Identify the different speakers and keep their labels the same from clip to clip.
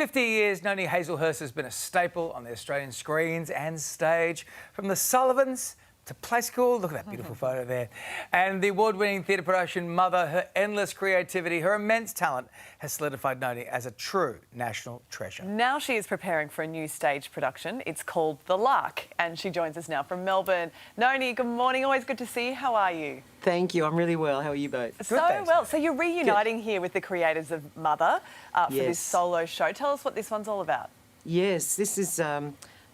Speaker 1: 50 years, Noni Hazelhurst has been a staple on the Australian screens and stage. From the Sullivans to Play School, look at that beautiful photo there, and the award-winning theatre production Mother, her endless creativity, her immense talent has solidified Noni as a true national treasure.
Speaker 2: Now she is preparing for a new stage production. It's called The Lark, and she joins us now from Melbourne. Noni, good morning. Always good to see you. How are you?
Speaker 3: Thank you. I'm really well. How are you both?
Speaker 2: So well. So you're reuniting here with the creators of Mother for this solo show. Tell us what this one's all about.
Speaker 3: Yes, this is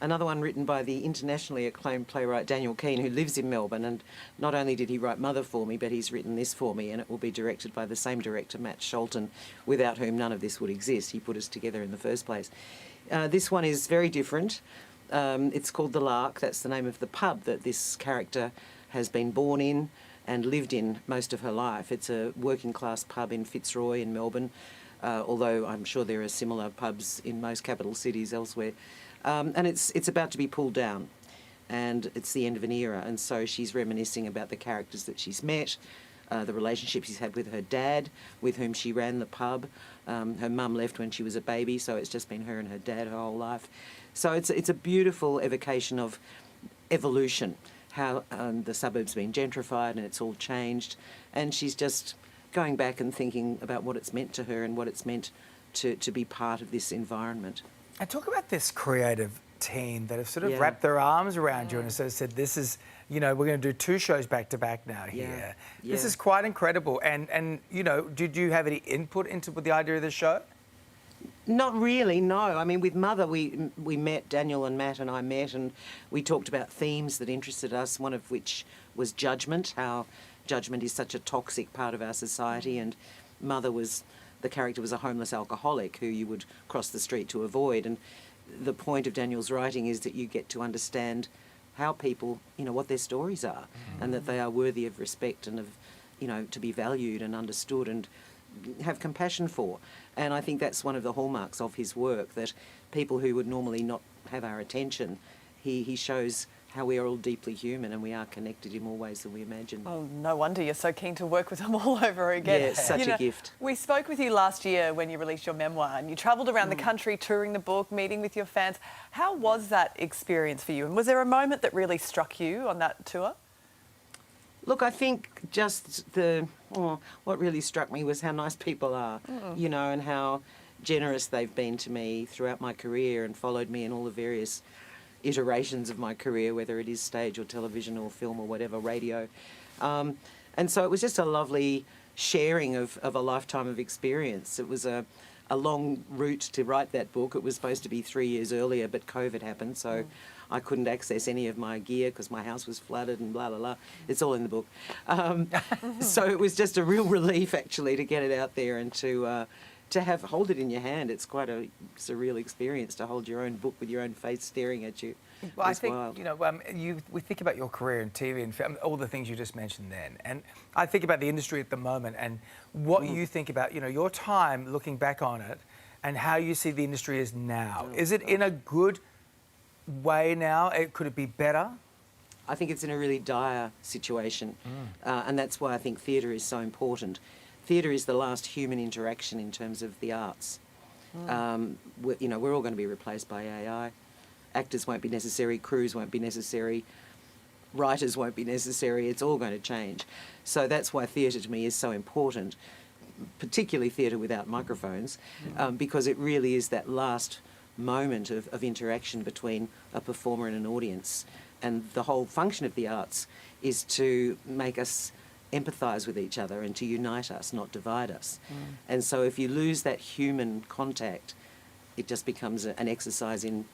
Speaker 3: another one written by the internationally acclaimed playwright Daniel Keane, who lives in Melbourne, and not only did he write Mother for me, but he's written this for me, and it will be directed by the same director, Matt Sholton, without whom none of this would exist. He put us together in the first place. This one is very different. It's called The Lark. That's the name of the pub that this character has been born in and lived in most of her life. It's a working class pub in Fitzroy in Melbourne, although I'm sure there are similar pubs in most capital cities elsewhere. And it's about to be pulled down, and it's the end of an era, and so she's reminiscing about the characters that she's met, the relationship she's had with her dad, with whom she ran the pub. Her mum left when she was a baby, so it's just been her and her dad her whole life. So it's a beautiful evocation of evolution, how the suburb's been gentrified and it's all changed, and she's just going back and thinking about what it's meant to her and what it's meant to be part of this environment.
Speaker 1: And talk about this creative team that have sort of wrapped their arms around you and sort of said, this is, you know, we're going to do 2 shows back to back now here. This is quite incredible. And you know, did you have any input into the idea of the show?
Speaker 3: Not really, no. I mean, with Mother, we met, Daniel and Matt and I met, and we talked about themes that interested us, one of which was judgment, how judgment is such a toxic part of our society, and Mother was... the character was a homeless alcoholic who you would cross the street to avoid, and the point of Daniel's writing is that you get to understand how people, you know, what their stories are, and that they are worthy of respect and of, you know, to be valued and understood and have compassion for. And I think that's one of the hallmarks of his work, that people who would normally not have our attention, he shows how we are all deeply human and we are connected in more ways than we imagine.
Speaker 2: Oh, no wonder you're so keen to work with them all over again.
Speaker 3: Yeah, it's such a gift.
Speaker 2: We spoke with you last year when you released your memoir, and you travelled around the country touring the book, meeting with your fans. How was that experience for you? And was there a moment that really struck you on that tour?
Speaker 3: Look, I think just what really struck me was how nice people are, you know, and how generous they've been to me throughout my career and followed me in all the various iterations of my career, whether it is stage or television or film or whatever, radio. And so it was just a lovely sharing of a lifetime of experience. It was a long route to write that book. It was supposed to be 3 years earlier, but COVID happened, so I couldn't access any of my gear because my house was flooded and blah, blah, blah. It's all in the book. So it was just a real relief, actually, to get it out there and to hold it in your hand. It's quite a surreal experience to hold your own book with your own face staring at you.
Speaker 1: Well, I think, wild. You know, we think about your career in TV and film, all the things you just mentioned then, and I think about the industry at the moment and what you think about, you know, your time looking back on it and how you see the industry is now. Is it in a good way now? Could it be better?
Speaker 3: I think it's in a really dire situation, and that's why I think theatre is so important. Theatre is the last human interaction in terms of the arts. You know, we're all going to be replaced by AI. Actors won't be necessary, crews won't be necessary, writers won't be necessary. It's all going to change. So that's why theatre to me is so important, particularly theatre without microphones, because it really is that last moment of interaction between a performer and an audience. And the whole function of the arts is to make us empathise with each other and to unite us, not divide us. And so if you lose that human contact, it just becomes an exercise in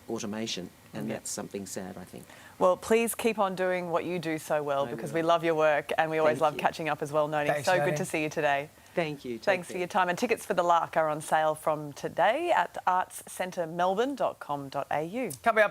Speaker 3: automation, and that's something sad, I think.
Speaker 2: Well, please keep on doing what you do so well, because we love your work and we always love catching up as well, Noni.
Speaker 1: Thanks,
Speaker 2: so
Speaker 1: Noni.
Speaker 2: Good to see you today.
Speaker 3: Thank you.
Speaker 2: Thanks for your time. And tickets for The Lark are on sale from today at artscentermelbourne.com.au.
Speaker 1: Coming up.